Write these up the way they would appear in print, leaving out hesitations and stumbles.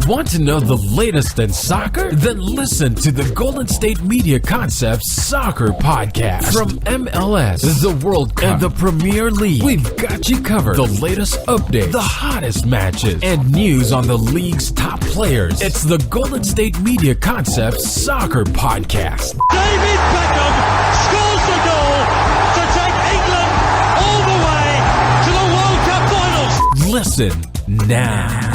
Want to know the latest in soccer? Then listen to the Golden State Media Concepts Soccer Podcast. From MLS, the World Cup, and the Premier League, we've got you covered. The latest updates, the hottest matches, and news on the league's top players. It's the Golden State Media Concepts Soccer Podcast. David Beckham scores the goal to take England all the way to the World Cup finals. Listen now.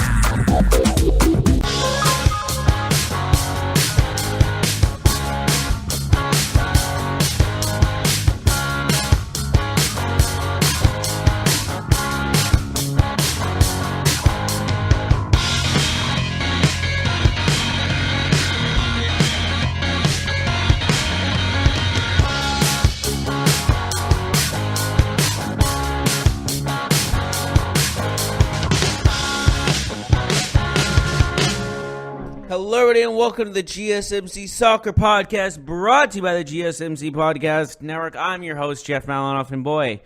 Hello, everybody, and welcome to the GSMC Soccer Podcast, brought to you by the GSMC Podcast Network. I'm your host, Jeff Malinoff, and boy,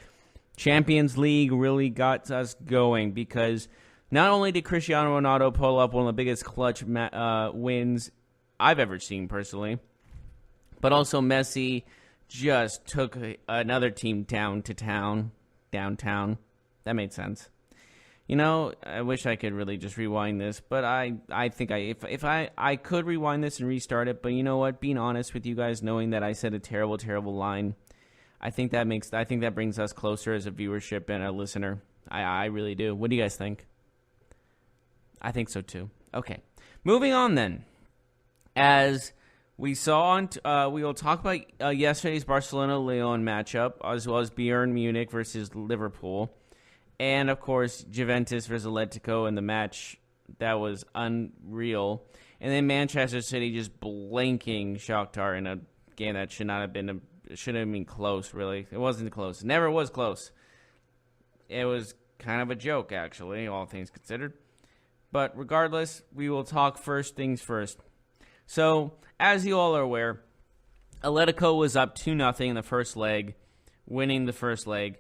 Champions League really got us going because not only did Cristiano Ronaldo pull up one of the biggest clutch wins I've ever seen personally, but also Messi just took another team downtown. That made sense. You know, I wish I could really just rewind this, but I think if I could rewind this and restart it, but you know what? Being honest with you guys, knowing that I said a terrible line, I think that brings us closer as a viewership and a listener. I really do. What do you guys think? I think so too. Okay, moving on then. As we saw, we will talk about yesterday's Barcelona-Lyon matchup, as well as Bayern Munich versus Liverpool. And, of course, Juventus versus Atletico in the match that was unreal. And then Manchester City just blanking Shakhtar in a game that should have been close, really. It wasn't close. It never was close. It was kind of a joke, actually, all things considered. But regardless, we will talk first things first. So, as you all are aware, Atletico was up 2-0 in the first leg, winning the first leg.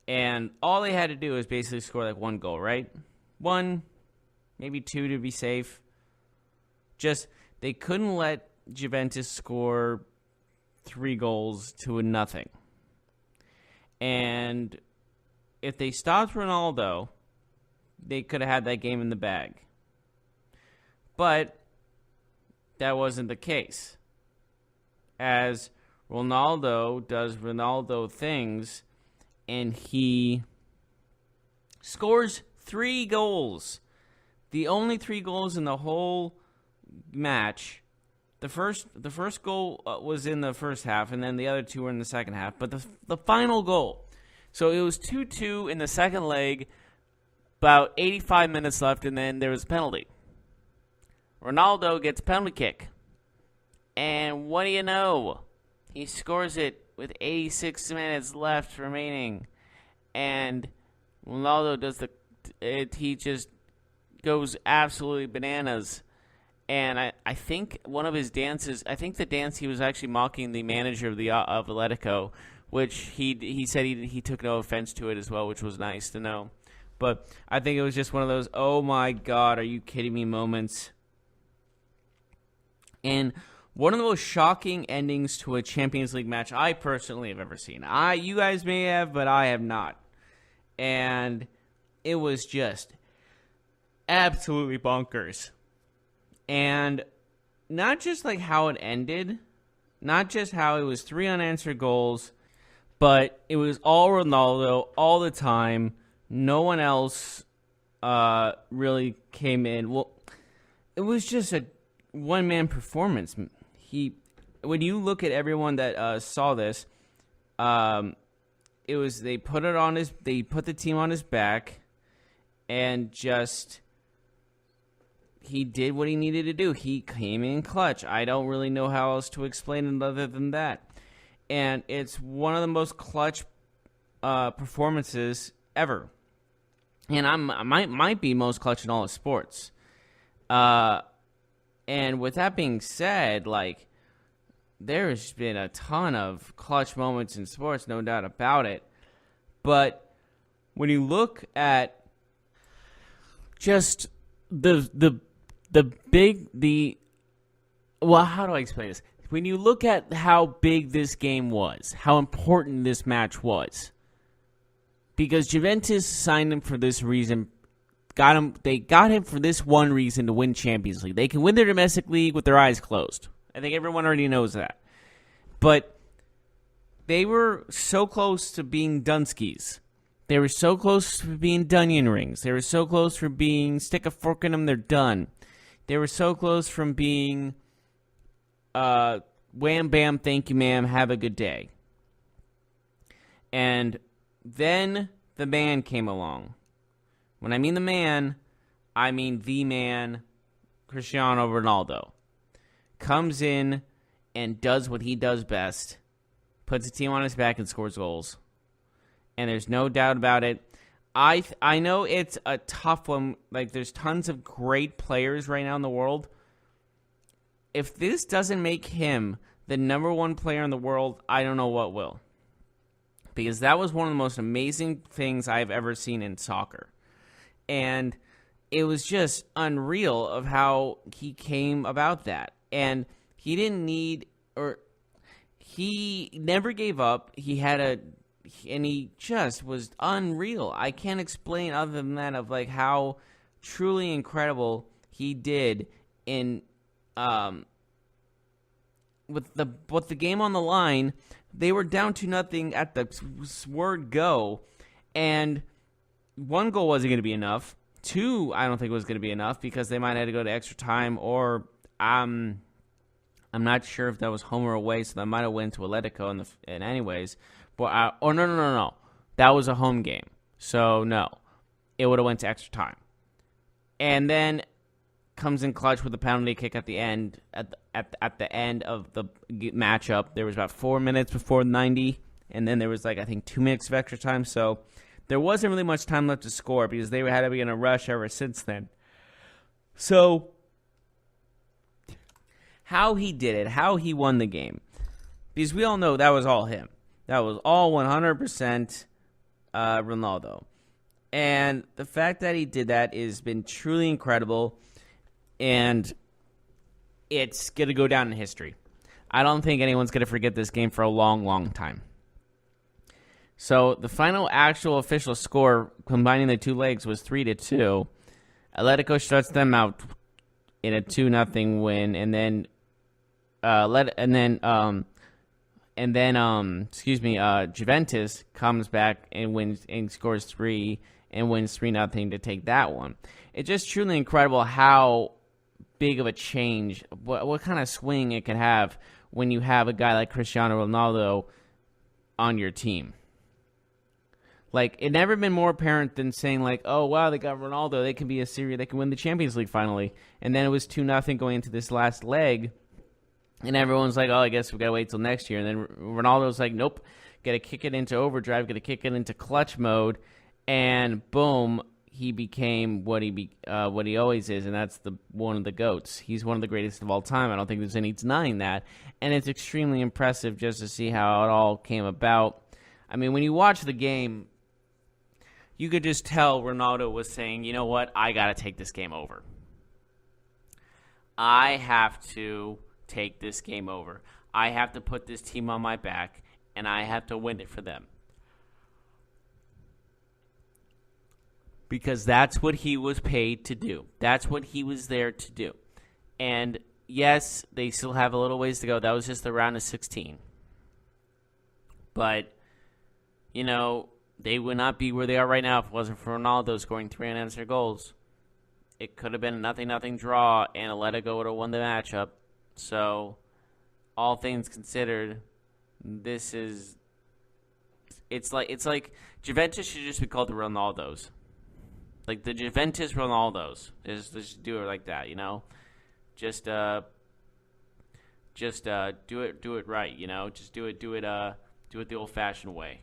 And all they had to do was basically score like one goal, right? One, maybe two to be safe. Just, they couldn't let Juventus score 3 goals to nothing. And if they stopped Ronaldo, they could have had that game in the bag. But that wasn't the case. As Ronaldo does Ronaldo things, and he scores 3 goals. The only 3 goals in the whole match. The first goal was in the first half, and then the other 2 were in the second half. But the final goal. So it was 2-2 in the second leg, about 85 minutes left, and then there was a penalty. Ronaldo gets a penalty kick. And what do you know? He scores it with 86 minutes left remaining, and Ronaldo does he just goes absolutely bananas. And I think one of his dances, I think the dance he was actually mocking the manager of Atletico, which he said he took no offense to it as well, which was nice to know. But I think it was just one of those, oh my God, are you kidding me moments. And one of the most shocking endings to a Champions League match I personally have ever seen. You guys may have, but I have not. And it was just absolutely bonkers. And not just like how it ended, not just how it was 3 unanswered goals, but it was all Ronaldo all the time. No one else really came in. Well, it was just a one-man performance. When you look at everyone that saw this, it was they put the team on his back, and just he did what he needed to do. He came in clutch. I don't really know how else to explain it other than that. And it's one of the most clutch performances ever, and I might be most clutch in all of sports. And with that being said, like, there's been a ton of clutch moments in sports, no doubt about it. But when you look at just the Well, how do I explain this? When you look at how big this game was, how important this match was, because Juventus signed him for this reason, they got him for this one reason to win Champions League. They can win their domestic league with their eyes closed. I think everyone already knows that. But they were so close to being Dunskies. They were so close to being Dunyan rings. They were so close for being stick a fork in them, they're done. They were so close from being wham, bam, thank you, ma'am, have a good day. And then the man came along. When I mean the man, I mean the man, Cristiano Ronaldo. Comes in and does what he does best, puts the team on his back and scores goals. And there's no doubt about it. I know it's a tough one. Like, there's tons of great players right now in the world. If this doesn't make him the number one player in the world, I don't know what will. Because that was one of the most amazing things I've ever seen in soccer. And it was just unreal of how he came about that. And he didn't need, or he never gave up. And he just was unreal. I can't explain other than that of like how truly incredible he did in with the game on the line. They were down 2-0 at the word go, and one goal wasn't going to be enough. Two, I don't think was going to be enough because they might have to go to extra time, or I'm not sure if that was home or away, so they might have went to Atletico in anyways. But no. That was a home game. So, no. It would have went to extra time. And then comes in clutch with a penalty kick at the end. At the end of the matchup, there was about 4 minutes before 90. And then there was, I think 2 minutes of extra time. So, there wasn't really much time left to score because they had to be in a rush ever since then. So, how he did it, how he won the game. Because we all know that was all him. That was all 100% Ronaldo. And the fact that he did that has been truly incredible. And it's going to go down in history. I don't think anyone's going to forget this game for a long, long time. So the final actual official score, combining the two legs, was 3-2. Atletico shuts them out in a 2-0 win. And then Juventus comes back and wins and scores 3 and wins 3-0 to take that one. It's just truly incredible how big of a change, what kind of swing it can have when you have a guy like Cristiano Ronaldo on your team. Like, it never been more apparent than saying, like, oh, wow, they got Ronaldo. They can be they can win the Champions League finally. And then it was 2-0 going into this last leg. And everyone's like, oh, I guess we got to wait till next year. And then Ronaldo's like, nope, got to kick it into overdrive, got to kick it into clutch mode. And boom, he became what he always is, and that's one of the GOATs. He's one of the greatest of all time. I don't think there's any denying that. And it's extremely impressive just to see how it all came about. I mean, when you watch the game, you could just tell Ronaldo was saying, you know what, I got to take this game over. I have to take this game over. I have to put this team on my back, and I have to win it for them. Because that's what he was paid to do. That's what he was there to do. And yes, they still have a little ways to go. That was just the round of 16. But, you know, they would not be where they are right now if it wasn't for Ronaldo scoring 3 unanswered goals. It could have been a 0-0 draw, and Atletico would have won the matchup. So, all things considered, it's like Juventus should just be called the Ronaldos. Like the Juventus Ronaldos. Just do it like that, you know? Just do it right, you know? Just do it the old-fashioned way.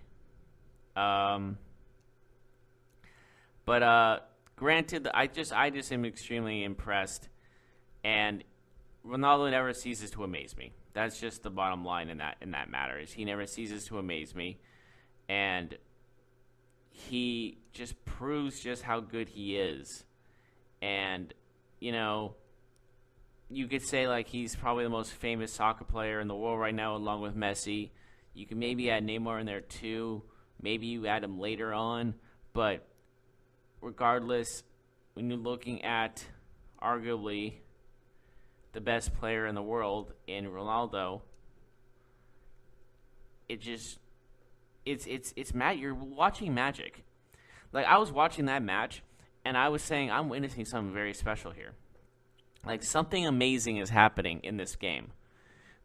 But granted, I just am extremely impressed, and Ronaldo never ceases to amaze me. That's just the bottom line in that matter. Is he never ceases to amaze me, and he just proves just how good he is. And, you know, you could say like he's probably the most famous soccer player in the world right now, along with Messi. You can maybe add Neymar in there too. Maybe you add him later on. But regardless, when you're looking at arguably the best player in the world in Ronaldo, it's Matt. You're watching magic. Like, I was watching that match, and I was saying, I'm witnessing something very special here. Like, something amazing is happening in this game.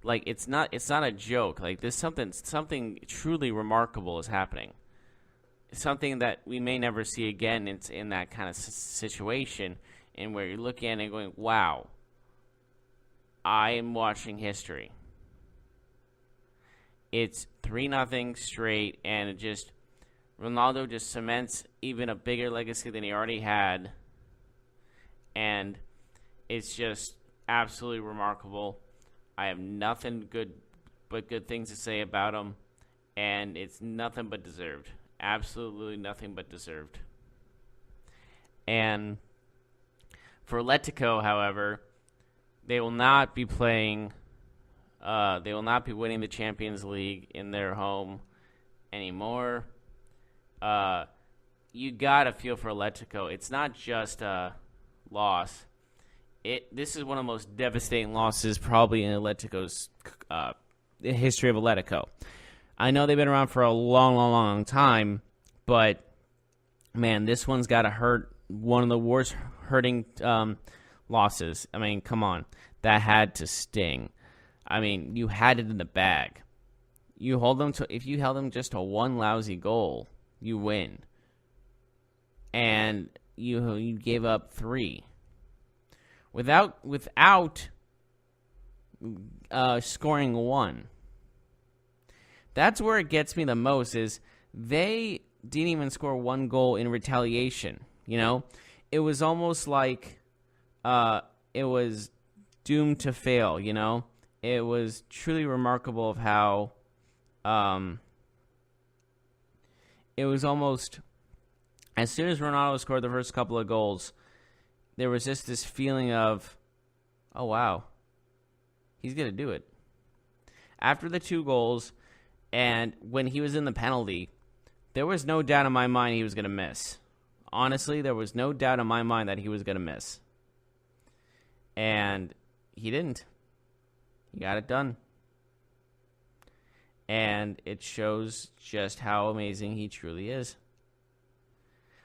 Like, it's not a joke. Like, there's something truly remarkable is happening. It's something that we may never see again. It's in that kind of situation, and where you're looking at it and going, wow, I am watching history. It's 3-0 straight, and it just Ronaldo just cements even a bigger legacy than he already had, and it's just absolutely remarkable. I have nothing but good things to say about him, and it's nothing but deserved. Absolutely nothing but deserved. And for Atletico, however, they will not be playing. They will not be winning the Champions League in their home anymore. You gotta feel for Atletico. It's not just a loss. This is one of the most devastating losses probably in Atletico's the history of Atletico. I know they've been around for a long time, but man, this one's got to hurt. One of the worst hurting losses. I mean, come on, that had to sting. I mean, you had it in the bag. If you held them just to one lousy goal, you win. And you gave up 3 without scoring 1. That's where it gets me the most. Is they didn't even score 1 goal in retaliation. You know, it was almost like it was doomed to fail. You know, it was truly remarkable of how it was almost as soon as Ronaldo scored the first couple of goals, there was just this feeling of, oh, wow, he's going to do it. After the 2 goals, and when he was in the penalty, there was no doubt in my mind he was going to miss. Honestly, there was no doubt in my mind that he was going to miss. And he didn't. He got it done. And it shows just how amazing he truly is.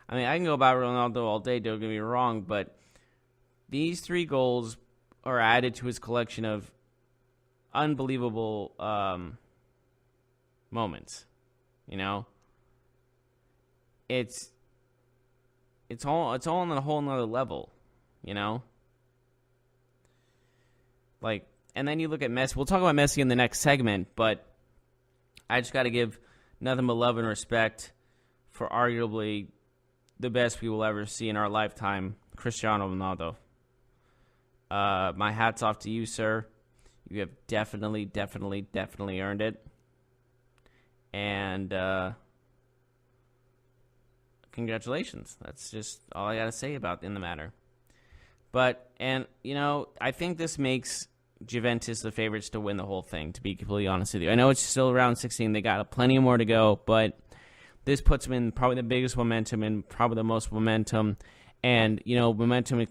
I mean, I can go about Ronaldo all day, don't get me wrong, but these 3 goals are added to his collection of unbelievable moments. You know, it's all on a whole nother level. You know, like, and then you look at Messi. We'll talk about Messi in the next segment, but I just got to give nothing but love and respect for arguably the best we will ever see in our lifetime, Cristiano Ronaldo. My hat's off to you, sir. You have definitely earned it. And congratulations. That's just all I got to say about in the matter. But, and, you know, I think this makes Juventus the favorites to win the whole thing, to be completely honest with you. I know it's still around 16. They got plenty more to go, but this puts them in probably the biggest momentum and probably the most momentum. And, you know, momentum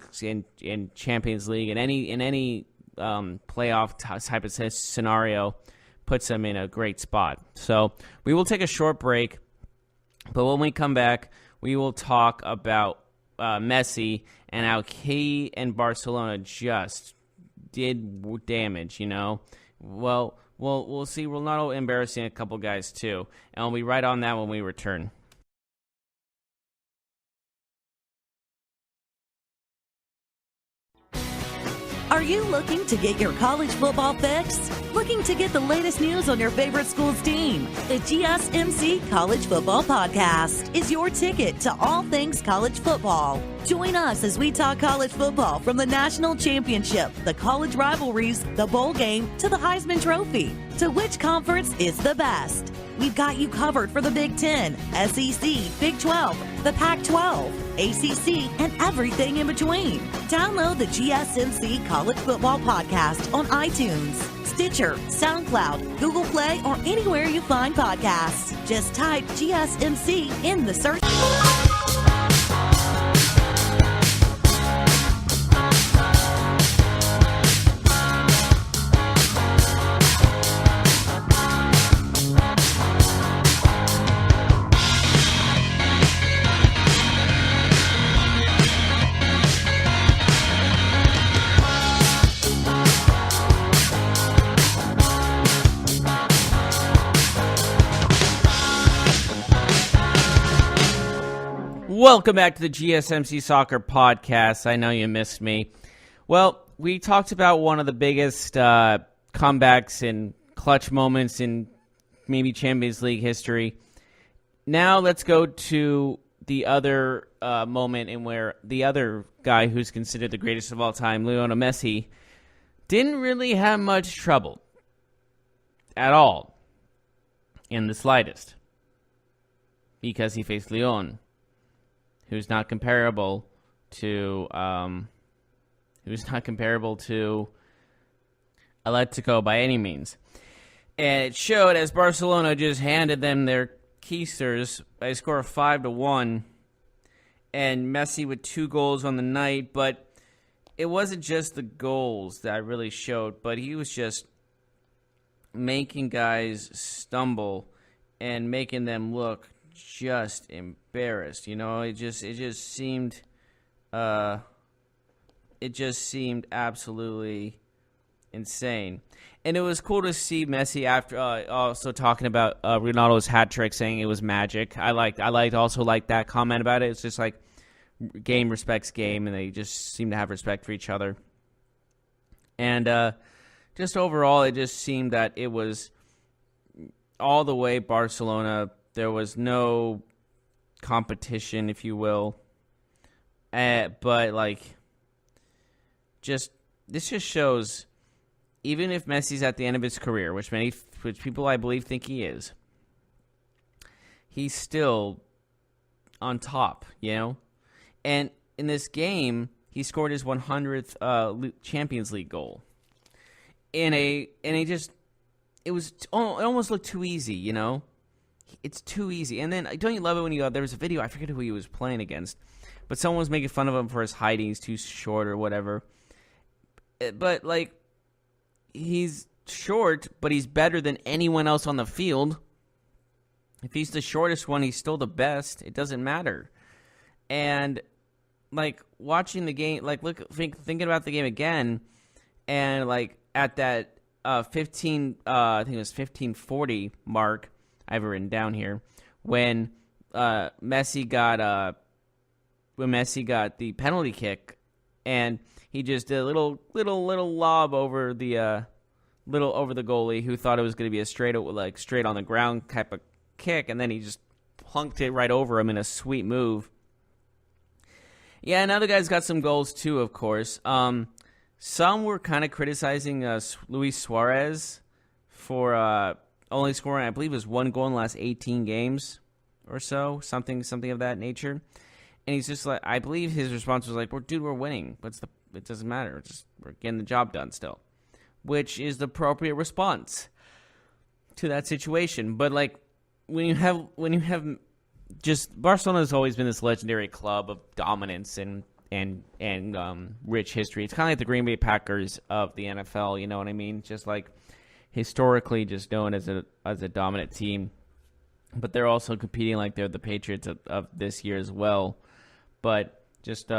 in Champions League and any playoff type of scenario puts them in a great spot. So we will take a short break, but when we come back, we will talk about Messi and how he and Barcelona just did damage, you know. Well, we'll see Ronaldo embarrassing a couple guys too, and we'll be right on that when we return. Are you looking to get your college football fix? Looking to get the latest news on your favorite school's team? The GSMC College Football Podcast is your ticket to all things college football. Join us as we talk college football from the national championship, the college rivalries, the bowl game, to the Heisman Trophy. To which conference is the best? we've got you covered for the Big Ten, SEC, Big 12, the Pac-12, ACC, and everything in between. Download the GSMC College Football Podcast on iTunes, Stitcher, SoundCloud, Google Play, or anywhere you find podcasts. Just type GSMC in the search. Welcome back to the GSMC Soccer Podcast. I know you missed me. Well, we talked about one of the biggest comebacks and clutch moments in maybe Champions League history. Now let's go to the other moment in where the other guy who's considered the greatest of all time, Lionel Messi, didn't really have much trouble at all in the slightest because he faced Lyon, who's not comparable to Atletico by any means. And it showed as Barcelona just handed them their keisters by a score of 5-1, and Messi with 2 goals on the night. But it wasn't just the goals that really showed, but he was just making guys stumble and making them look just embarrassed. You know, it just seemed absolutely insane. And it was cool to see Messi after also talking about Ronaldo's hat trick, saying it was magic. I liked that comment about it. It's just like game respects game, and they just seem to have respect for each other. And just overall, it just seemed that it was all the way Barcelona. There was no competition, if you will. But this just shows, even if Messi's at the end of his career, which people I believe think he is, he's still on top, you know. And in this game, he scored his 100th Champions League goal. It almost looked too easy, you know. It's too easy. And then, don't you love it when there was a video, I forget who he was playing against, but someone was making fun of him for his height, he's too short or whatever. But, he's short, but he's better than anyone else on the field. If he's the shortest one, he's still the best. It doesn't matter. And, watching the game, thinking about the game again, and, at that I think it was 15:40 mark, I have it written down here, when Messi got the penalty kick, and he just did a little lob over the goalie, who thought it was going to be a straight on the ground type of kick, and then he just plunked it right over him in a sweet move. Yeah, and other guys got some goals too, of course. Some were kind of criticizing Luis Suarez for only scoring, I believe, it was 1 goal in the last 18 games or so, something of that nature. And he's just I believe his response was well, dude, we're winning. It doesn't matter. We're getting the job done still, which is the appropriate response to that situation. But when you have just Barcelona has always been this legendary club of dominance and rich history. It's kind of like the Green Bay Packers of the NFL. You know what I mean? Just historically, just known as a dominant team, but they're also competing like they're the Patriots of this year as well. But just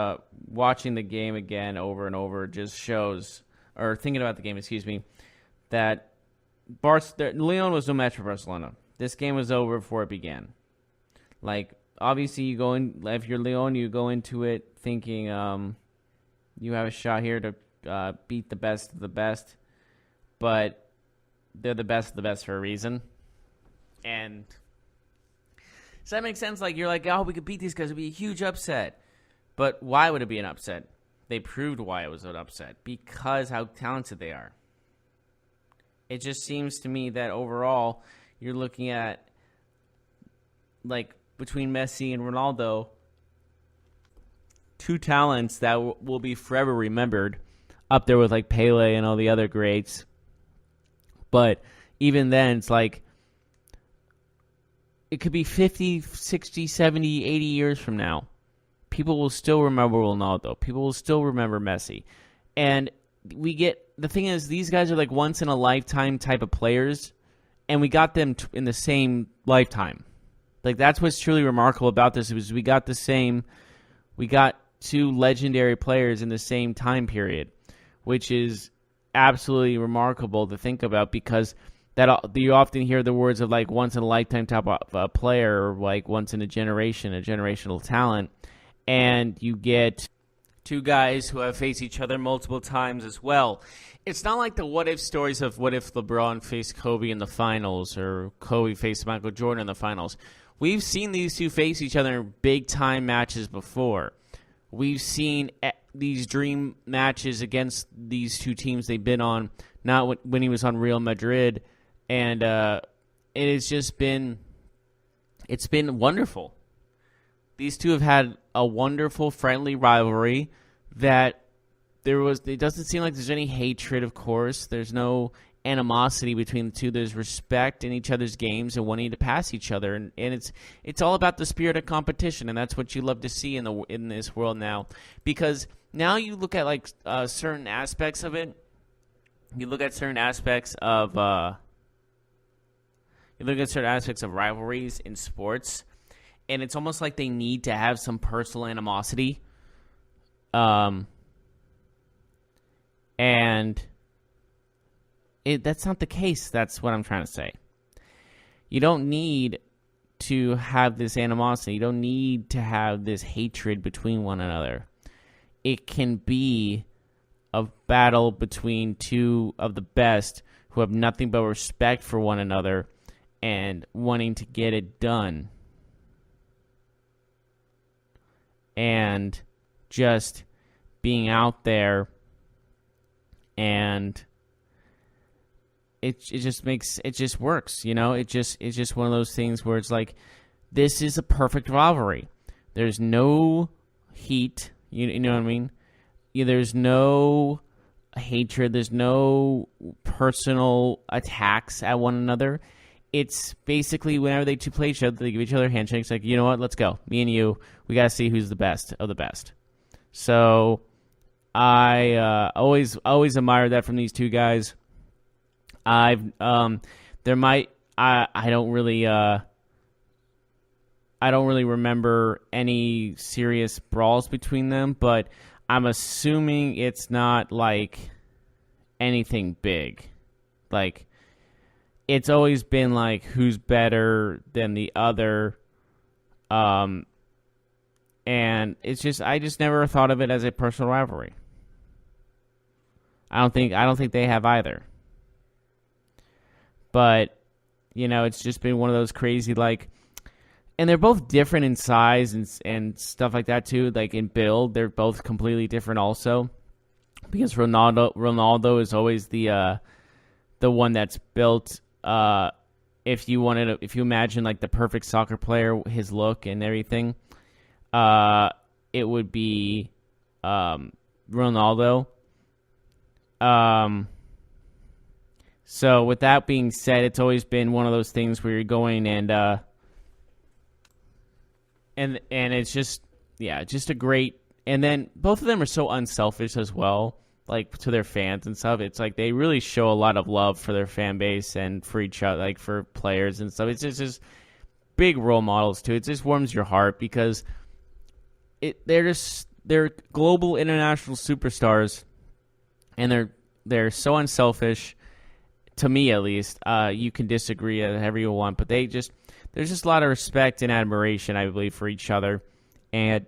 watching the game again over and over just shows, or thinking about the game, that Lyon was no match for Barcelona. This game was over before it began. Obviously, if you're Lyon, you go into it thinking you have a shot here to beat the best of the best, but they're the best of the best for a reason. And does that make sense? You're oh, we could beat these guys. It'd be a huge upset. But why would it be an upset? They proved why it was an upset. Because how talented they are. It just seems to me that overall, you're looking at like between Messi and Ronaldo, two talents that will be forever remembered, up there with like Pele and all the other greats. But even then, it's like it could be 50, 60, 70, 80 years from now. People will still remember Ronaldo. People will still remember Messi. And the thing is, these guys are like once in a lifetime type of players, and we got them in the same lifetime. Like, that's what's truly remarkable about this, is we got two legendary players in the same time period, which is absolutely remarkable to think about, because that you often hear the words of like once in a lifetime type of player, or like once in a generational talent, and you get two guys who have faced each other multiple times as well. It's not like the what-if stories of what if LeBron faced Kobe in the finals or Kobe faced Michael Jordan in the finals. We've seen these two face each other in big-time matches before. We've seen these dream matches against these two teams they've been on, not when he was on Real Madrid, and it's been wonderful. These two have had a wonderful, friendly rivalry that it doesn't seem like there's any hatred, of course. There's no animosity between the two. There's respect in each other's games and wanting to pass each other. And it's all about the spirit of competition, and that's what you love to see in this world now. Because now you look at like certain aspects of it. You look at certain aspects of rivalries in sports, and it's almost like they need to have some personal animosity. And that's not the case. That's what I'm trying to say. You don't need to have this animosity. You don't need to have this hatred between one another. It can be a battle between two of the best who have nothing but respect for one another and wanting to get it done. And just being out there, and it just works, you know. It's just one of those things where it's like, this is a perfect rivalry. There's no heat, you know what I mean? There's no hatred. There's no personal attacks at one another. It's basically whenever they two play each other, they give each other handshakes. Like, you know what? Let's go. Me and you. We got to see who's the best of the best. So I always admire that from these two guys. I don't really remember any serious brawls between them, but I'm assuming it's not like anything big. Like, it's always been like who's better than the other. And I just never thought of it as a personal rivalry. I don't think they have either. But, you know, it's just been one of those crazy, like, and they're both different in size and stuff like that too. Like in build, they're both completely different also. Because Ronaldo is always the one that's built. If you imagine like the perfect soccer player, his look and everything, it would be Ronaldo. So with that being said, it's always been one of those things where you're going and it's just a great. And then both of them are so unselfish as well, like to their fans and stuff. It's like they really show a lot of love for their fan base and for each other, like for players and stuff. It's just big role models too. It just warms your heart because they're global international superstars, and they're so unselfish. To me, at least, you can disagree however you want, but there's just a lot of respect and admiration, I believe, for each other. And,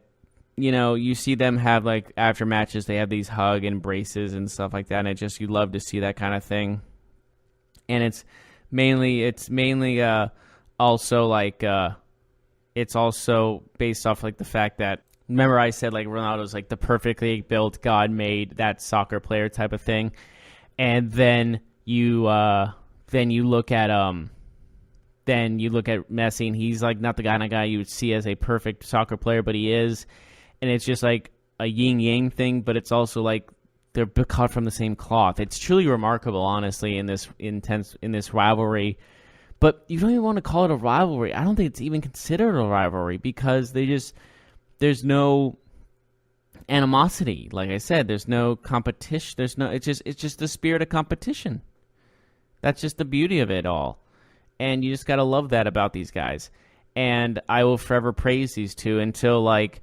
you know, you see them have, like, after matches, they have these hug embraces and stuff like that, and you love to see that kind of thing. And it's mainly also, like, it's also based off, like, the fact that, remember I said, like, Ronaldo's, like, the perfectly built, God-made, that soccer player type of thing. And then you look at then you look at Messi, and he's like not the kind of guy you would see as a perfect soccer player, but he is. And it's just like a yin-yang thing, but it's also like they're cut from the same cloth. It's truly remarkable, honestly, in this rivalry. But you don't even want to call it a rivalry. I don't think it's even considered a rivalry because there's no animosity. Like I said, there's no competition. It's just the spirit of competition. That's just the beauty of it all. And you just got to love that about these guys. And I will forever praise these two until, like,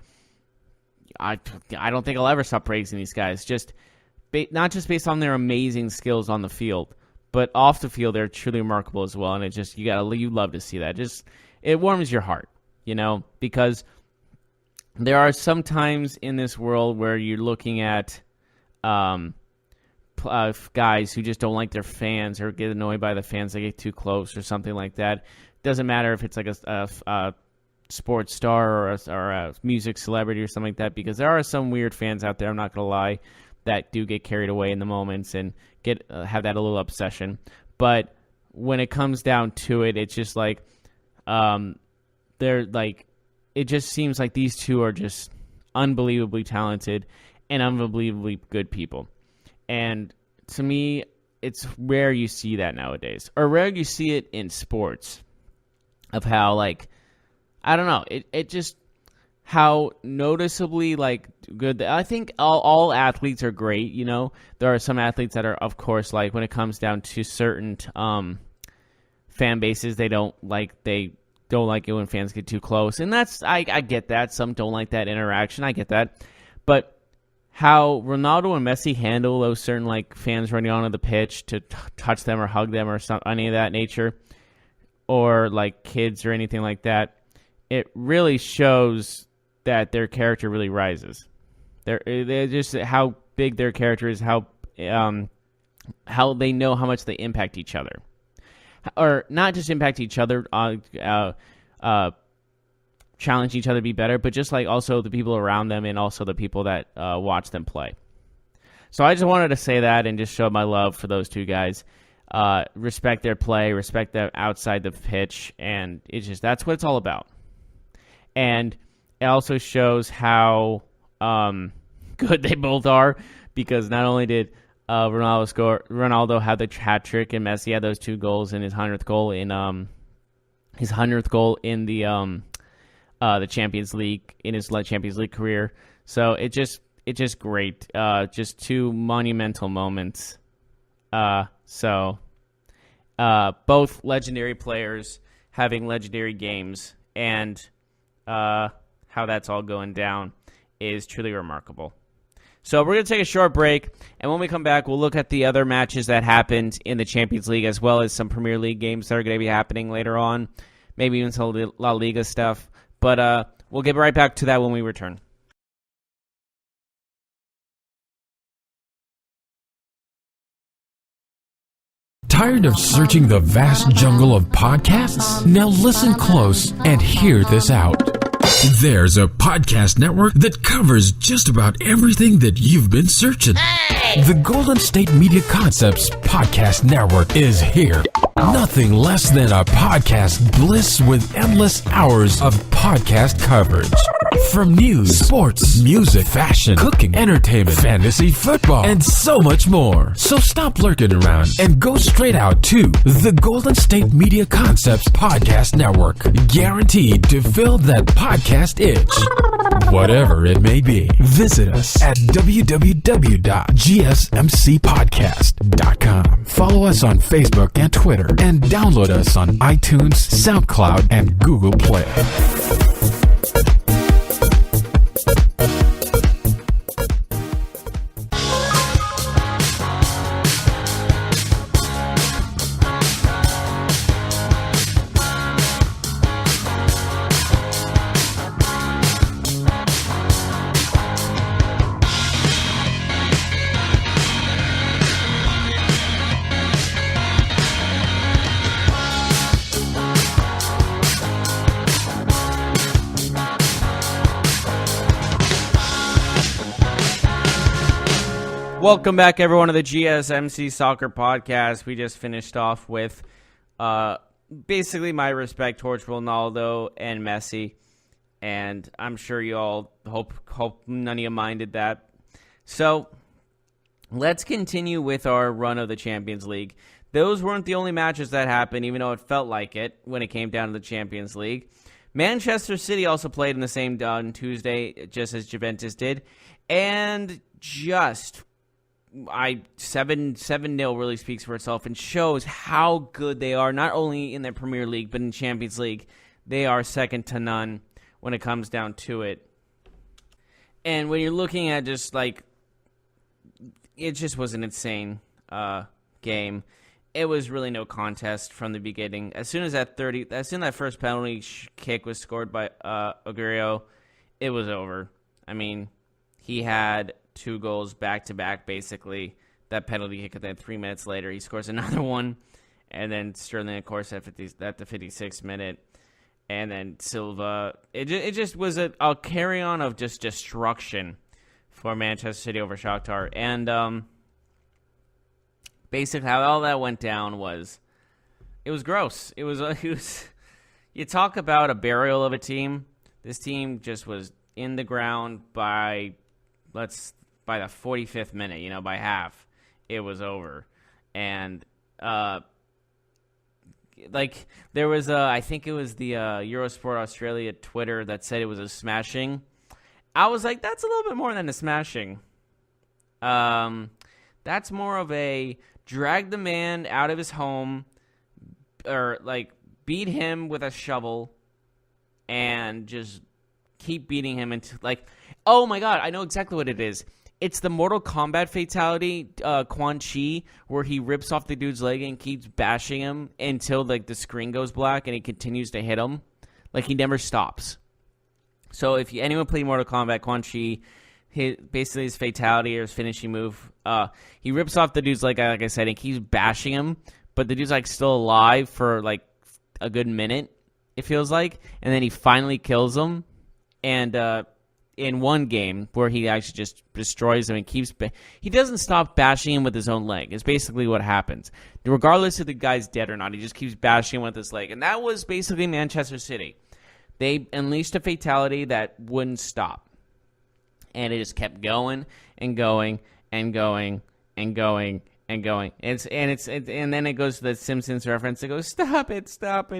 I don't think I'll ever stop praising these guys. Not just based on their amazing skills on the field, but off the field, they're truly remarkable as well. And you love to see that. It warms your heart, because there are some times in this world where you're looking at guys who just don't like their fans or get annoyed by the fans. They get too close or something like that. Doesn't matter if it's like a sports star or a music celebrity or something like that, because there are some weird fans out there, I'm not going to lie, that do get carried away in the moments and have that a little obsession. But when it comes down to it, it's just like it just seems like these two are just unbelievably talented and unbelievably good people. And to me, it's rare you see that nowadays, or rare you see it in sports, of how, like, I don't know, it just how noticeably, like, good. I think all athletes are great, There are some athletes that are, of course, like, when it comes down to certain fan bases, they don't like it when fans get too close. And I get that. Some don't like that interaction. I get that. But how Ronaldo and Messi handle those certain, like, fans running onto the pitch to touch them or hug them or any of that nature, or, like, kids or anything like that, it really shows that their character really rises. They're just how big their character is, how they know how much they impact each other, or not just impact each other, challenge each other to be better, but just like also the people around them and also the people that watch them play. So I just wanted to say that and just show my love for those two guys. Respect their play, respect them outside the pitch, and that's what it's all about. And it also shows how good they both are, because not only did Ronaldo had the hat trick, and Messi had those 2 goals in his 100th goal in the Champions League, in his Champions League career. So it's just great. Just 2 monumental moments. So both legendary players having legendary games, and how that's all going down is truly remarkable. So we're going to take a short break, and when we come back, we'll look at the other matches that happened in the Champions League, as well as some Premier League games that are going to be happening later on, maybe even some La Liga stuff. But we'll get right back to that when we return. Tired of searching the vast jungle of podcasts? Now listen close and hear this out. There's a podcast network that covers just about everything that you've been searching. Hey! The Golden State Media Concepts Podcast Network is here. Nothing less than a podcast bliss with endless hours of podcast coverage. From news, sports, music, fashion, cooking, entertainment, fantasy, football, and so much more. So stop lurking around and go straight out to the Golden State Media Concepts Podcast Network. Guaranteed to fill that podcast itch. Whatever it may be. Visit us at www.gsmcpodcast.com. Follow us on Facebook and Twitter, and download us on iTunes, SoundCloud, and Google Play. Welcome back, everyone, to the GSMC Soccer Podcast. We just finished off with basically my respect towards Ronaldo and Messi, and I'm sure you all hope none of you minded that. So let's continue with our run of the Champions League. Those weren't the only matches that happened, even though it felt like it when it came down to the Champions League. Manchester City also played in the same on Tuesday, just as Juventus did, and just 7-0 really speaks for itself and shows how good they are, not only in the Premier League, but in Champions League. They are second to none when it comes down to it. And when you're looking at just like, it just was an insane game. It was really no contest from the beginning. As soon as that first penalty kick was scored by Aguero, it was over. I mean, he had 2 goals back-to-back, basically. That penalty kick, and then 3 minutes later, he scores another one. And then Sterling, of course, at the 56th minute. And then Silva. It just was a carry-on of just destruction for Manchester City over Shakhtar. And basically how all that went down was, it was gross. It was you talk about a burial of a team. This team just was in the ground by the 45th minute, by half, it was over. And there was I think it was the Eurosport Australia Twitter that said it was a smashing. I was like, that's a little bit more than a smashing. That's more of a drag the man out of his home, or beat him with a shovel and just keep beating him until oh my god, I know exactly what it is. It's the Mortal Kombat fatality, Quan Chi, where he rips off the dude's leg and keeps bashing him until the screen goes black and he continues to hit him. He never stops. So if anyone played Mortal Kombat, Quan Chi, basically his fatality or his finishing move, he rips off the dude's leg, like I said, and keeps bashing him, but the dude's still alive for a good minute, it feels like, and then he finally kills him. And in one game where he actually just destroys him and he doesn't stop bashing him with his own leg. It's basically what happens. Regardless if the guy's dead or not, he just keeps bashing him with his leg. And that was basically Manchester City. They unleashed a fatality that wouldn't stop. And it just kept going and going and going and going and going. And then it goes to the Simpsons reference. It goes, stop it,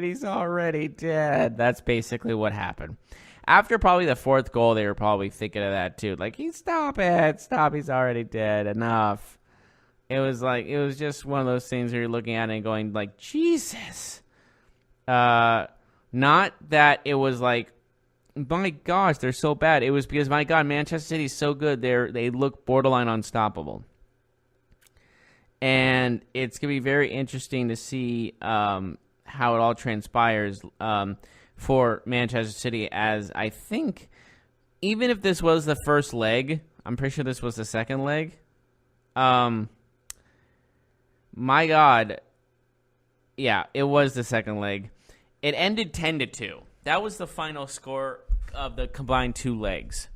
he's already dead. That's basically what happened. After probably the 4th goal, they were probably thinking of that too. Stop, he's already dead, enough. It was just one of those things where you're looking at it and going Jesus. Not that it was my gosh, they're so bad. It was because, my God, Manchester City's so good. They look borderline unstoppable. And it's going to be very interesting to see how it all transpires for Manchester City, as I think, even if this was the first leg, I'm pretty sure this was the second leg. My God. Yeah, it was the second leg. It ended 10-2. That was the final score of the combined 2 legs.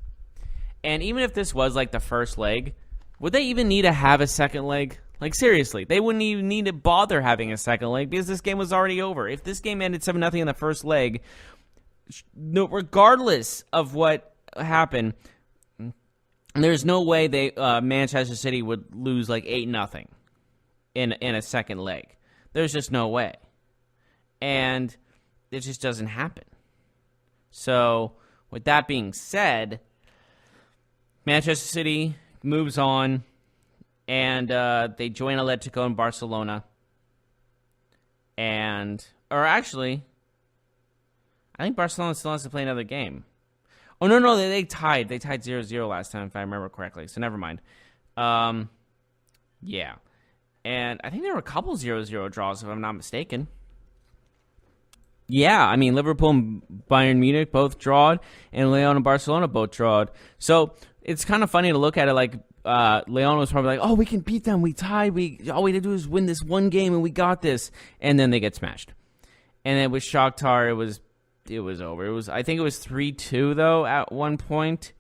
And even if this was the first leg, would they even need to have a second leg? Seriously, they wouldn't even need to bother having a second leg because this game was already over. If this game ended 7-0 in the first leg, regardless of what happened, there's no way Manchester City would lose 8-0 in a second leg. There's just no way. And it just doesn't happen. So, with that being said, Manchester City moves on. And they join Atletico in Barcelona. I think Barcelona still has to play another game. Oh, no, they tied. They tied 0-0 last time, if I remember correctly. So, never mind. Yeah. And I think there were a couple 0-0 draws, if I'm not mistaken. Yeah, I mean, Liverpool and Bayern Munich both drawed, and Lyon and Barcelona both drawed. So, it's kind of funny to look at it Leon was probably oh, we can beat them. We tied. All we had to do is win this one game, and we got this. And then they get smashed. And then with Shakhtar, it was over. I think it was 3-2 though at one point,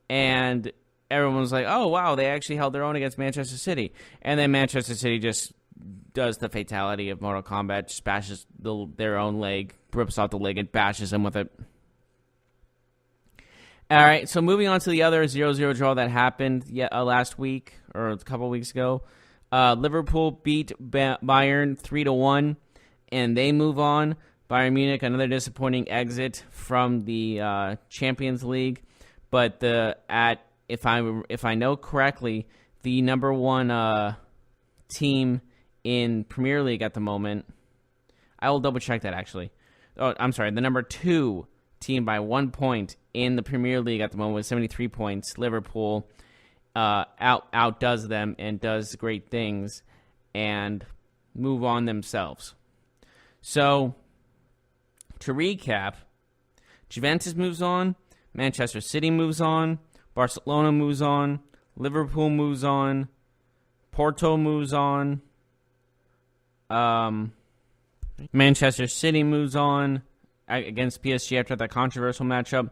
and everyone was oh wow, they actually held their own against Manchester City. And then Manchester City just does the fatality of Mortal Kombat, just bashes their own leg, rips off the leg, and bashes him with it. All right, so moving on to the other 0-0 draw that happened last week, or a couple weeks ago. Liverpool beat Bayern 3-1, and they move on. Bayern Munich, another disappointing exit from the Champions League. But if I know correctly, the number one team in Premier League at the moment, I will double check that actually. Oh, I'm sorry, the number 2 team by 1 point in the Premier League at the moment with 73 points. Liverpool outdoes them and does great things and move on themselves. So, to recap, Juventus moves on, Manchester City moves on, Barcelona moves on, Liverpool moves on, Porto moves on, Manchester City moves on against PSG after that controversial matchup.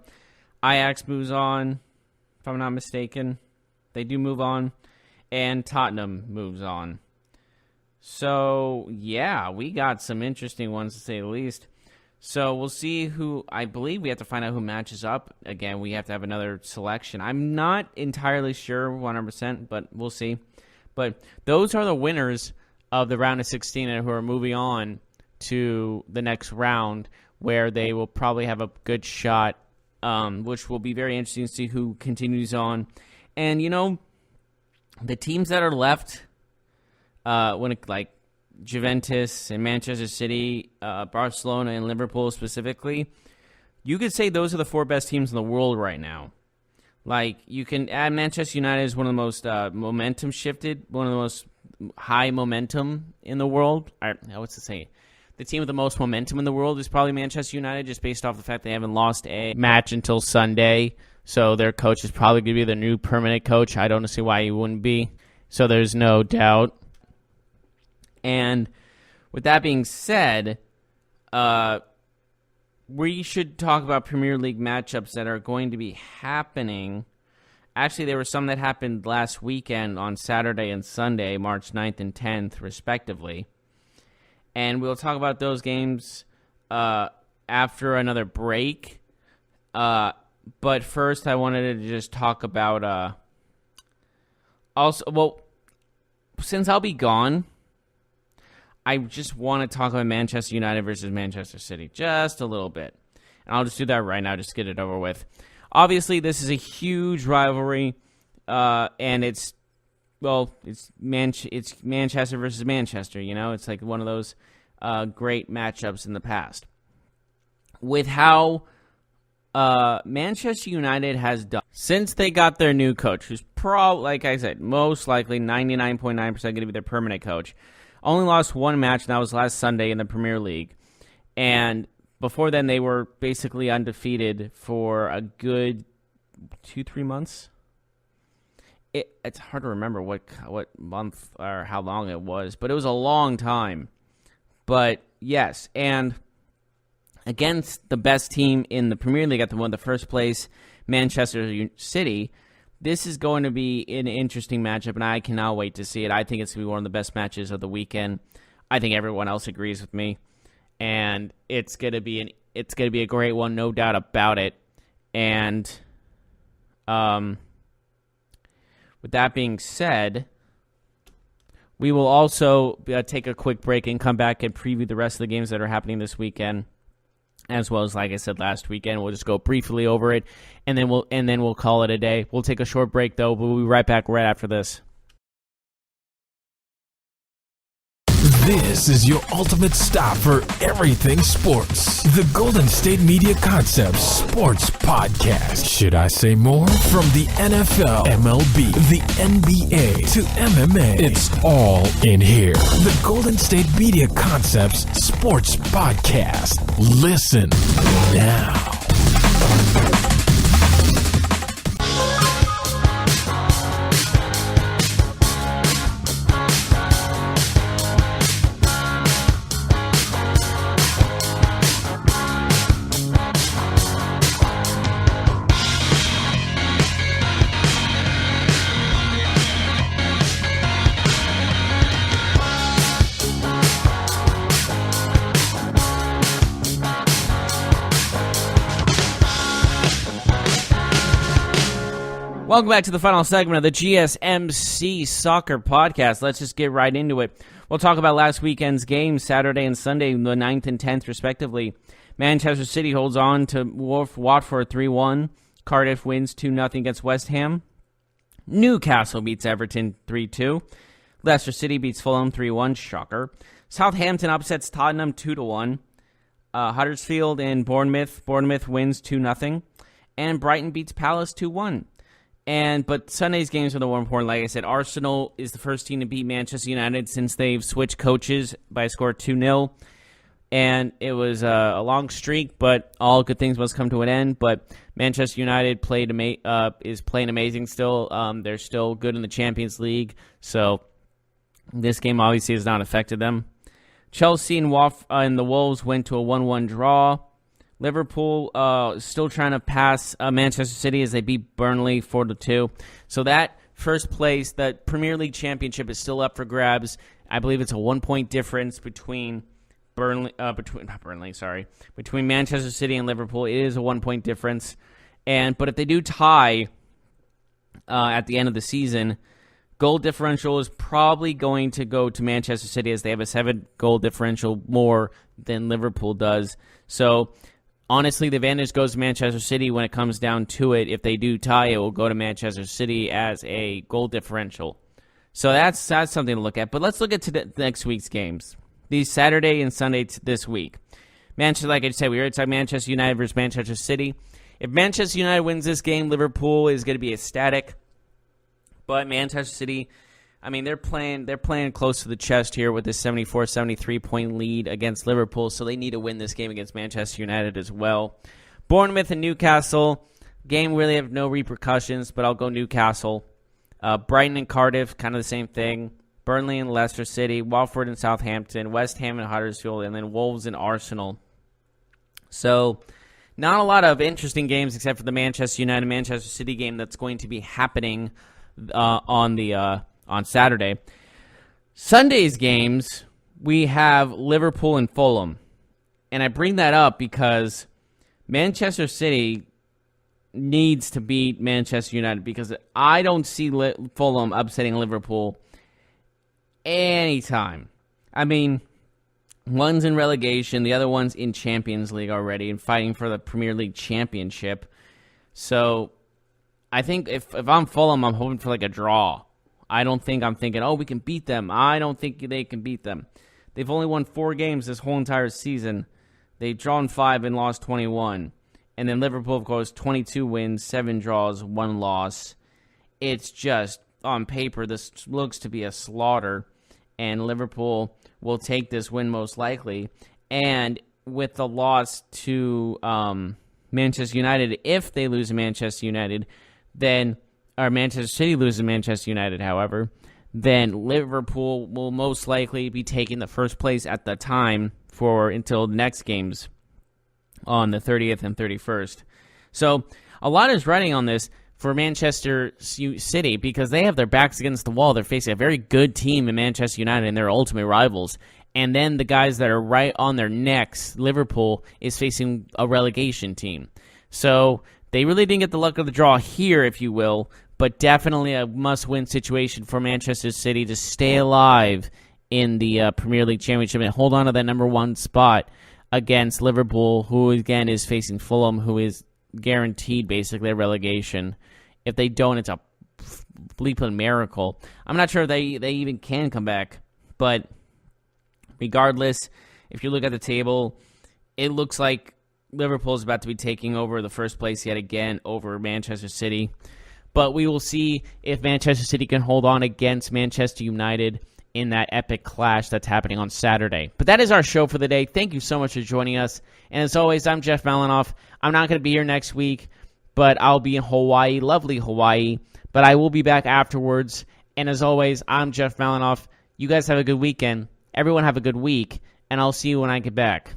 Ajax moves on, if I'm not mistaken. They do move on. And Tottenham moves on. So, yeah, we got some interesting ones to say the least. So, we'll see who, I believe we have to find out who matches up. Again, we have to have another selection. I'm not entirely sure 100%, but we'll see. But those are the winners of the round of 16 and who are moving on to the next round, where they will probably have a good shot, which will be very interesting to see who continues on. And, the teams that are left, like Juventus and Manchester City, Barcelona and Liverpool specifically, you could say those are the 4 best teams in the world right now. Like, you can add Manchester United as one of the most momentum shifted, one of the most high momentum in the world. What's to say? The team with the most momentum in the world is probably Manchester United, just based off the fact they haven't lost a match until Sunday. So their coach is probably going to be the new permanent coach. I don't see why he wouldn't be. So there's no doubt. And with that being said, we should talk about Premier League matchups that are going to be happening. Actually, there were some that happened last weekend on Saturday and Sunday, March 9th and 10th, respectively. And we'll talk about those games after another break. But first, I wanted to just talk about since I'll be gone, I just want to talk about Manchester United versus Manchester City just a little bit. And I'll just do that right now, just get it over with. Obviously, this is a huge rivalry, and it's Manchester versus Manchester, It's like one of those great matchups in the past. With how Manchester United has done since they got their new coach, who's like I said, most likely 99.9% going to be their permanent coach. Only lost one match, and that was last Sunday in the Premier League. And before then, they were basically undefeated for a good 2-3 months. It's hard to remember what month or how long it was, but it was a long time. But yes, and against the best team in the Premier League at the first place, Manchester City, this is going to be an interesting matchup, and I cannot wait to see it. I think it's going to be one of the best matches of the weekend. I think everyone else agrees with me, and it's going to be a great one, no doubt about it. And with that being said, we will also take a quick break and come back and preview the rest of the games that are happening this weekend, as well as, like I said, last weekend. We'll just go briefly over it, and then we'll call it a day. We'll take a short break, though. We'll be right back right after this. This is your ultimate stop for everything sports. The Golden State Media Concepts Sports Podcast. Should I say more? From the NFL, MLB, the NBA to MMA, it's all in here. The Golden State Media Concepts Sports Podcast. Listen now. Welcome back to the final segment of the GSMC Soccer Podcast. Let's just get right into it. We'll talk about last weekend's games, Saturday and Sunday, the 9th and 10th, respectively. Manchester City holds on to Watford 3-1. Cardiff wins 2-0 against West Ham. Newcastle beats Everton 3-2. Leicester City beats Fulham 3-1. Shocker. Southampton upsets Tottenham 2-1. Huddersfield and Bournemouth. Bournemouth wins 2-0. And Brighton beats Palace 2-1. But Sunday's games are the more important. Like I said, Arsenal is the first team to beat Manchester United since they've switched coaches by a score of 2-0. And it was a long streak, but all good things must come to an end. But Manchester United is playing amazing still. They're still good in the Champions League. So this game obviously has not affected them. Chelsea and the Wolves went to a 1-1 draw. Liverpool still trying to pass Manchester City as they beat Burnley 4-2. So that first place, that Premier League championship is still up for grabs. I believe it's a 1-point difference between between Manchester City and Liverpool. It is a 1-point difference. But if they do tie at the end of the season, goal differential is probably going to go to Manchester City as they have a 7-goal differential more than Liverpool does. So honestly, the advantage goes to Manchester City when it comes down to it. If they do tie, it will go to Manchester City as a goal differential. So that's something to look at. But let's look at next week's games. These Saturday and Sunday this week. Like I said, we already talked Manchester United versus Manchester City. If Manchester United wins this game, Liverpool is going to be ecstatic. But Manchester City, I mean, they're playing close to the chest here with this 74-73 point lead against Liverpool, so they need to win this game against Manchester United as well. Bournemouth and Newcastle, game really have no repercussions, but I'll go Newcastle. Brighton and Cardiff, kind of the same thing. Burnley and Leicester City, Watford and Southampton, West Ham and Huddersfield, and then Wolves and Arsenal. So not a lot of interesting games except for the Manchester United-Manchester City game that's going to be happening on Saturday. Sunday's games, we have Liverpool and Fulham. And I bring that up because Manchester City needs to beat Manchester United because I don't see Fulham upsetting Liverpool anytime. I mean, one's in relegation, the other one's in Champions League already and fighting for the Premier League championship. So I think if I'm Fulham, I'm hoping for like a draw. I don't think I'm thinking, we can beat them. I don't think they can beat them. They've only won 4 games this whole entire season. They've drawn 5 and lost 21. And then Liverpool, of course, 22 wins, 7 draws, 1 loss. It's just, on paper, this looks to be a slaughter. And Liverpool will take this win most likely. And with the loss to Manchester United, if they lose to Manchester United, or Manchester City loses to Manchester United, however, then Liverpool will most likely be taking the first place at the time until the next games on the 30th and 31st. So a lot is riding on this for Manchester City because they have their backs against the wall. They're facing a very good team in Manchester United and their ultimate rivals. And then the guys that are right on their necks, Liverpool, is facing a relegation team. So they really didn't get the luck of the draw here, if you will, but definitely a must-win situation for Manchester City to stay alive in the Premier League Championship and hold on to that number 1 spot against Liverpool, who again is facing Fulham, who is guaranteed basically a relegation. If they don't, it's a bleeping miracle. I'm not sure if they even can come back, but regardless, if you look at the table, it looks like Liverpool is about to be taking over the first place yet again over Manchester City. But we will see if Manchester City can hold on against Manchester United in that epic clash that's happening on Saturday. But that is our show for the day. Thank you so much for joining us. And as always, I'm Jeff Malinoff. I'm not going to be here next week, but I'll be in Hawaii, lovely Hawaii. But I will be back afterwards. And as always, I'm Jeff Malinoff. You guys have a good weekend. Everyone have a good week. And I'll see you when I get back.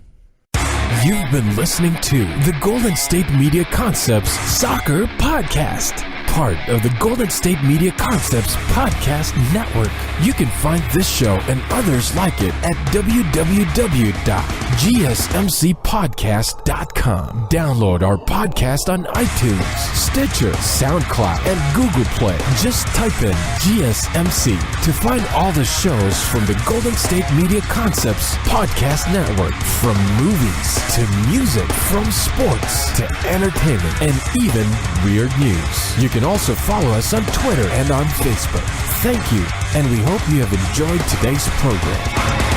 You've been listening to the Golden State Media Concepts Soccer Podcast. part of the Golden State Media Concepts Podcast Network. You can find this show and others like it at www.gsmcpodcast.com. Download our podcast on iTunes, Stitcher, SoundCloud, and Google Play. Just type in GSMC to find all the shows from the Golden State Media Concepts Podcast Network. From movies to music, from sports to entertainment, and even weird news. You can also follow us on Twitter and on Facebook. Thank you, and we hope you have enjoyed today's program.